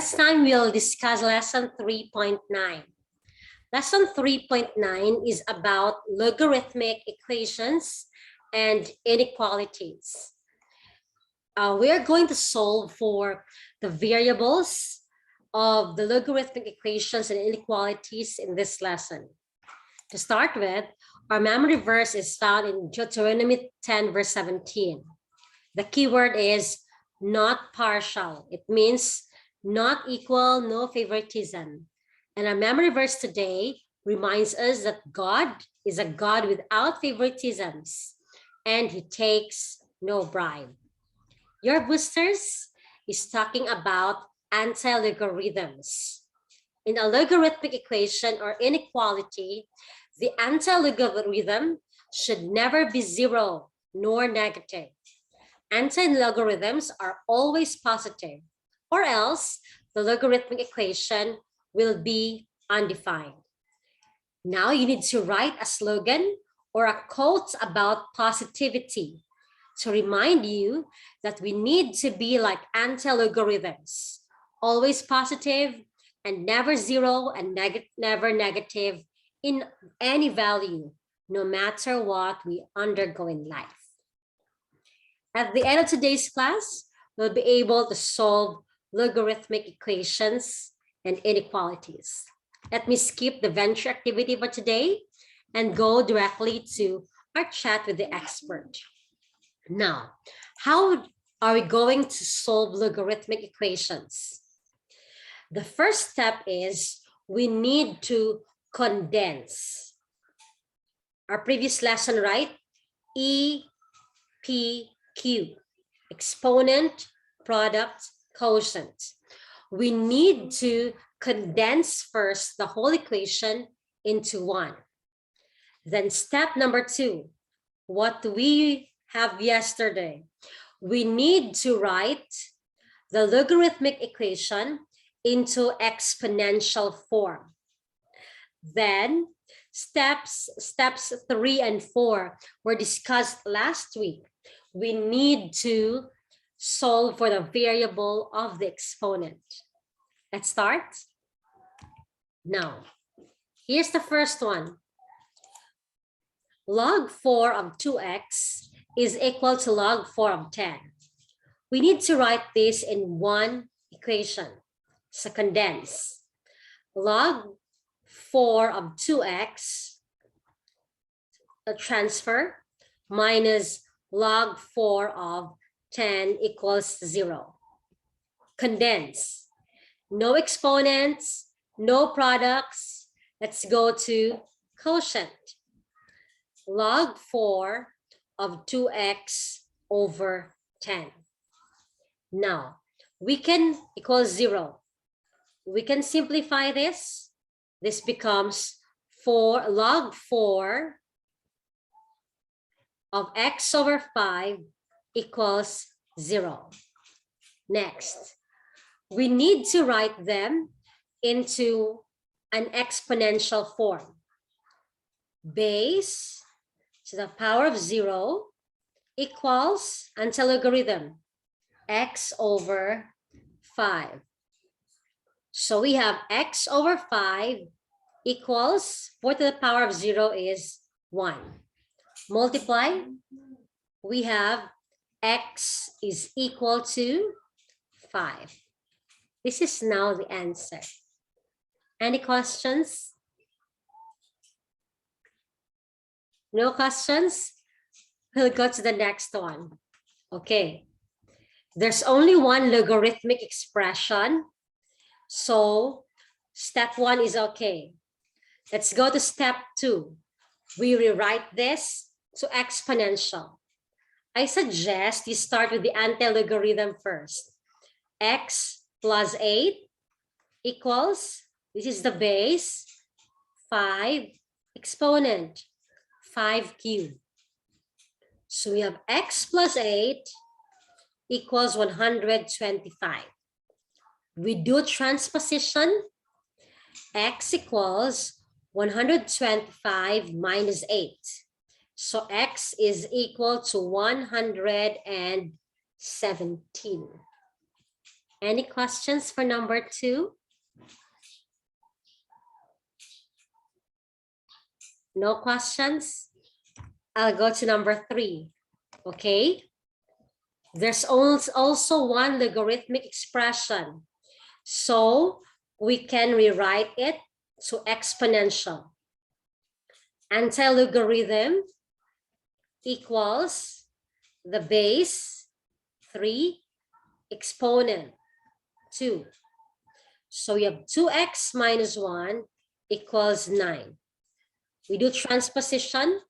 This time we'll discuss lesson 3.9. Lesson 3.9 is about logarithmic equations and inequalities. We are going to solve for the variables of the logarithmic equations and inequalities in this lesson. To start with, our memory verse is found in Deuteronomy 10 verse 17. The keyword is not partial. It means not equal, no favoritism. And our memory verse today reminds us that God is a God without favoritisms and he takes no bribe. Your boosters is talking about anti-logarithms. In a logarithmic equation or inequality, the anti-logarithm should never be zero nor negative. Anti-logarithms are always positive, or else the logarithmic equation will be undefined. Now you need to write a slogan or a quote about positivity to remind you that we need to be like anti-logarithms, always positive and never zero and never negative in any value, no matter what we undergo in life. At the end of today's class, we'll be able to solve logarithmic equations and inequalities. Let me skip the venture activity for today and go directly to our chat with the expert. Now, how are we going to solve logarithmic equations? The first step is we need to condense. Our previous lesson, right? E, P, Q, exponent, product, quotient. We need to condense first the whole equation into one. Then step number 2, what we have yesterday, we need to write the logarithmic equation into exponential form. Then steps 3 and 4 were discussed last week. We need to solve for the variable of the exponent. Let's start. Now, here's the first one. Log 4 of 2x is equal to log 4 of 10. We need to write this in one equation. So condense. Log 4 of 2x, the transfer, minus log 4 of 10 equals 0. Condense. No exponents, no products. Let's go to quotient. Log 4 of 2x over 10. Now, we can equal 0. We can simplify this. This becomes log 4 of x over 5 equals 0. Next, we need to write them into an exponential form. Base to the power of 0 equals anti-logarithm x over 5. So we have x over 5 equals 4 to the power of 0 is 1. Multiply, we have x is equal to 5. This is now the answer. Any questions? No questions? We'll go to the next one. Okay. There's only one logarithmic expression. So step 1 is okay. Let's go to step 2. We rewrite this to exponential. I suggest you start with the anti-logarithm first. X plus 8 equals, this is the base, 5 exponent, 5 cubed. So we have x plus 8 equals 125. We do transposition. X equals 125 minus 8. So x is equal to 117. Any questions for number 2? No questions? I'll go to number 3. Okay. There's also one logarithmic expression. So we can rewrite it to exponential. Anti-logarithm equals the base 3 exponent 2. So we have 2x minus 1 equals 9. We do transposition.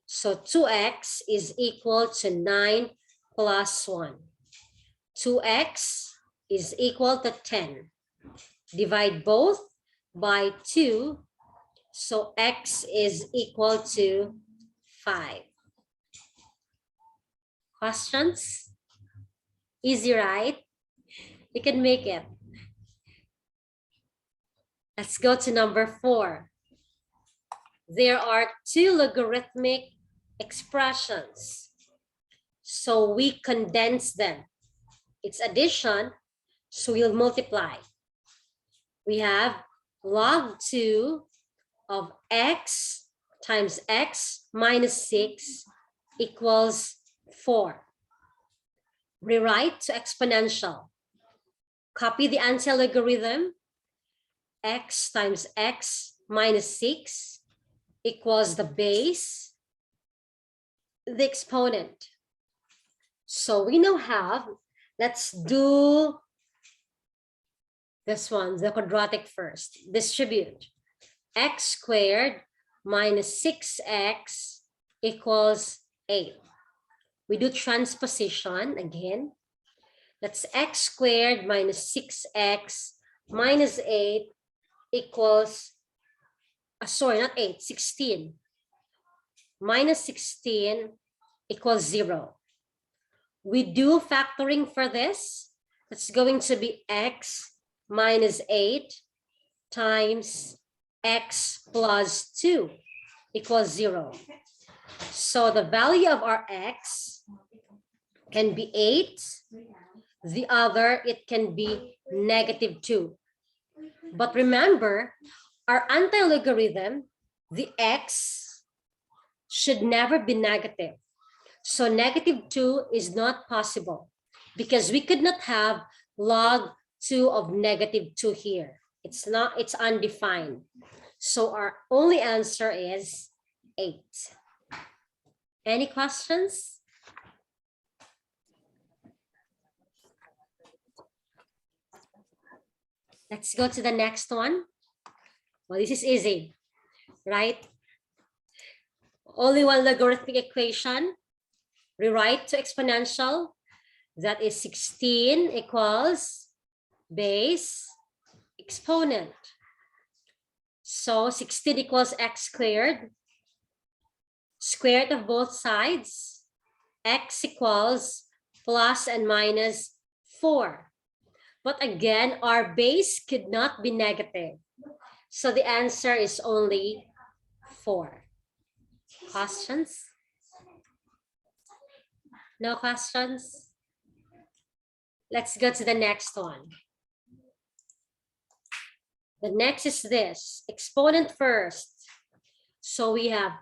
So 2x is equal to 9 plus 1. 2x is equal to 10. Divide both by 2. So x is equal to 5. Questions? Easy, right? You can make it. Let's go to number 4. There are 2 logarithmic expressions. So we condense them. It's addition, so we'll multiply. We have log 2 of x times x minus 6 equals 4. Rewrite to exponential. Copy the anti-logarithm. X times x minus 6 equals the base, the exponent. So we now have, let's do this one, the quadratic first. Distribute. X squared minus 6x equals 8. We do transposition again. That's x squared minus 6x minus 8 equals, sorry, not 8, 16. Minus 16 equals 0. We do factoring for this. It's going to be x minus 8 times x plus 2 equals 0. So the value of our x can be 8. The other, it can be negative 2. But remember, our anti-logarithm, the x should never be negative. So negative 2 is not possible because we could not have log 2 of negative 2 here. It's not, it's undefined. So our only answer is 8. Any questions? Let's go to the next one. Well, this is easy, right? Only one logarithmic equation. Rewrite to exponential. That is 16 equals base exponent. So 16 equals x squared. Square root of both sides. X equals plus and minus 4. But again, our base could not be negative. So the answer is only 4. Questions? No questions? Let's go to the next one. The next is this, exponent first. So we have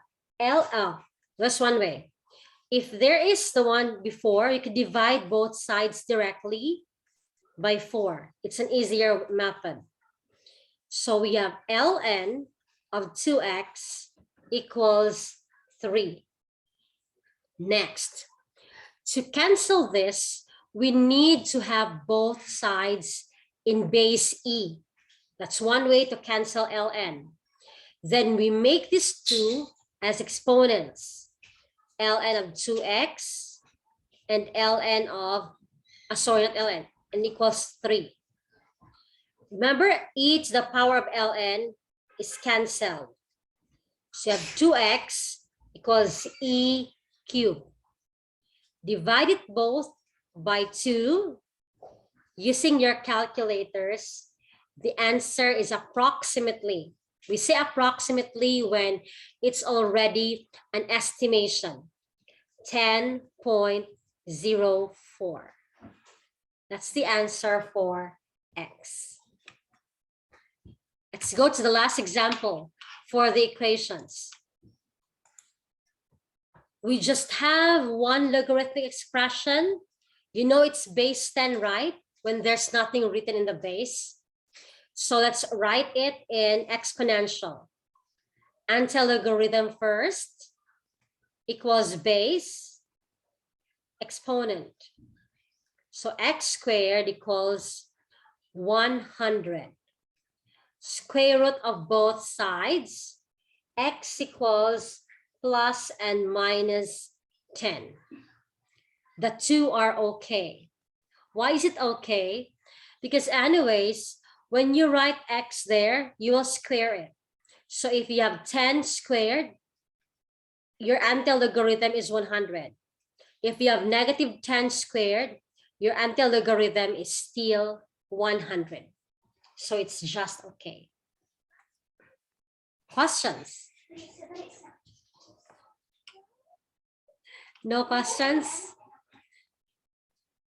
LL, that's one way. If there is the one before, you could divide both sides directly by 4. It's an easier method. So we have ln of 2x equals 3. Next, to cancel this, we need to have both sides in base e. That's one way to cancel ln. Then we make these 2 as exponents. ln of 2x and ln of, sorry, not ln, and equals 3. Remember, e to the power of ln is canceled. So you have 2x equals e cubed. Divide it both by 2 using your calculators. The answer is approximately. We say approximately when it's already an estimation. 10.04. That's the answer for x. Let's go to the last example for the equations. We just have one logarithmic expression. You know it's base 10, right? When there's nothing written in the base. So let's write it in exponential. Antilogarithm first equals base exponent. So x squared equals 100. Square root of both sides, x equals plus and minus 10. The two are okay. Why is it okay? Because anyways, when you write x there, you will square it. So if you have 10 squared, your antilogarithm is 100. If you have negative 10 squared, your antilogarithm is still 100. So it's just okay. Questions? No questions?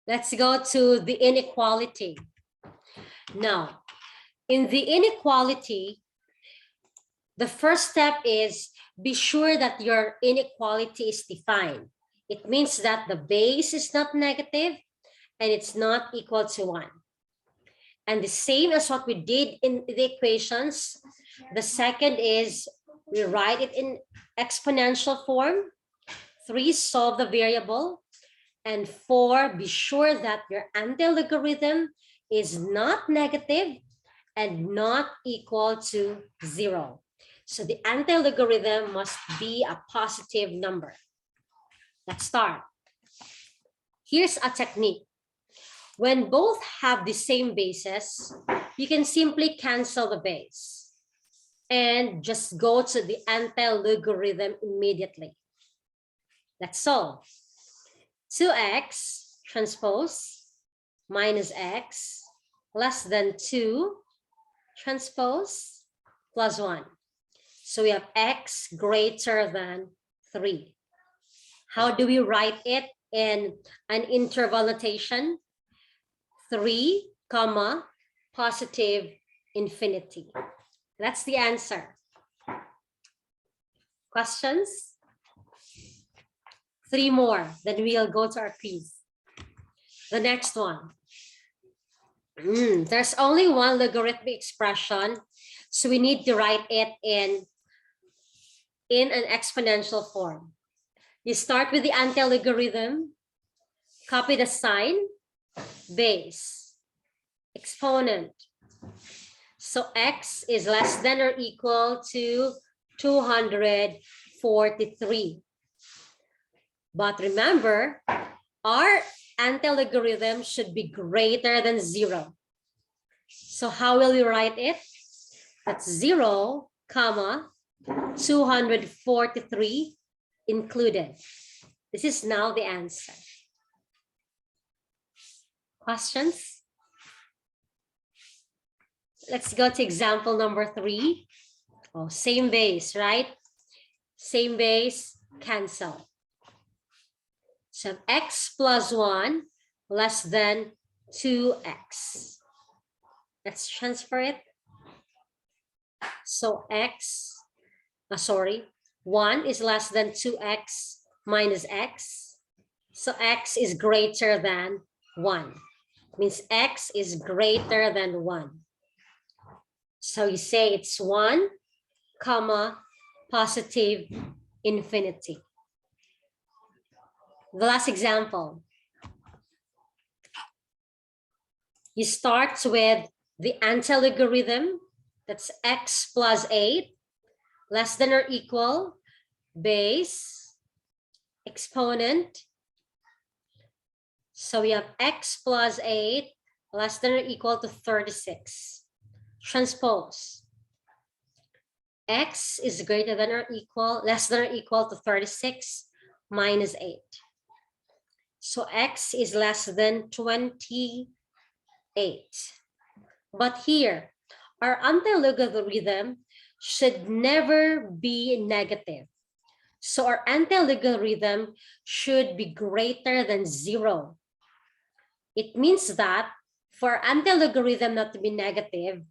Let's go to the inequality. Now, in the inequality, the first step is be sure that your inequality is defined. It means that the base is not negative and it's not equal to 1. And the same as what we did in the equations, the second is we write it in exponential form. 3, solve the variable. And 4, be sure that your antilogarithm is not negative and not equal to 0. So the antilogarithm must be a positive number. Let's start. Here's a technique. When both have the same bases, you can simply cancel the base and just go to the antilogarithm immediately. Let's solve. 2x transpose minus x less than 2 transpose plus 1. So we have x greater than 3. How do we write it in an interval notation? 3, comma, positive infinity. That's the answer. Questions? 3 more, then we'll go to our quiz. The next one. There's only one logarithmic expression, so we need to write it in an exponential form. You start with the antilogarithm, copy the sign, base, exponent. So x is less than or equal to 243. But remember, our antilogarithm should be greater than 0. So how will we write it? That's 0, comma, 243 included. This is now the answer. Questions? Let's go to example number 3. Oh, same base, right? Same base, cancel. So x plus 1 less than 2x. Let's transfer it. So 1 is less than 2x minus x. So x is greater than 1. Means x is greater than 1. So you say it's 1, comma, positive infinity. The last example. You start with the antilogarithm. That's x plus 8 less than or equal base exponent. So we have x plus 8 less than or equal to 36. Transpose. X is greater than or equal, less than or equal to 36 minus 8. So x is less than 28. But here, our antilogarithm should never be negative. So our antilogarithm should be greater than 0. It means that for anti-logarithm not to be negative,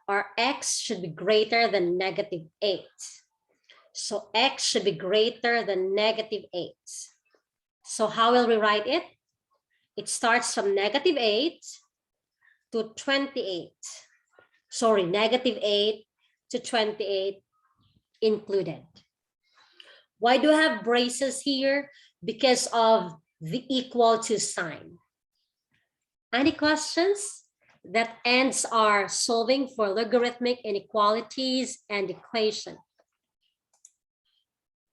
our x should be greater than negative 8. So x should be greater than negative 8. So how will we write it? It starts from negative 8 to 28. Sorry, negative 8 to 28 included. Why do I have braces here? Because of the equal to sign. Any questions? That ends our solving for logarithmic inequalities and equation.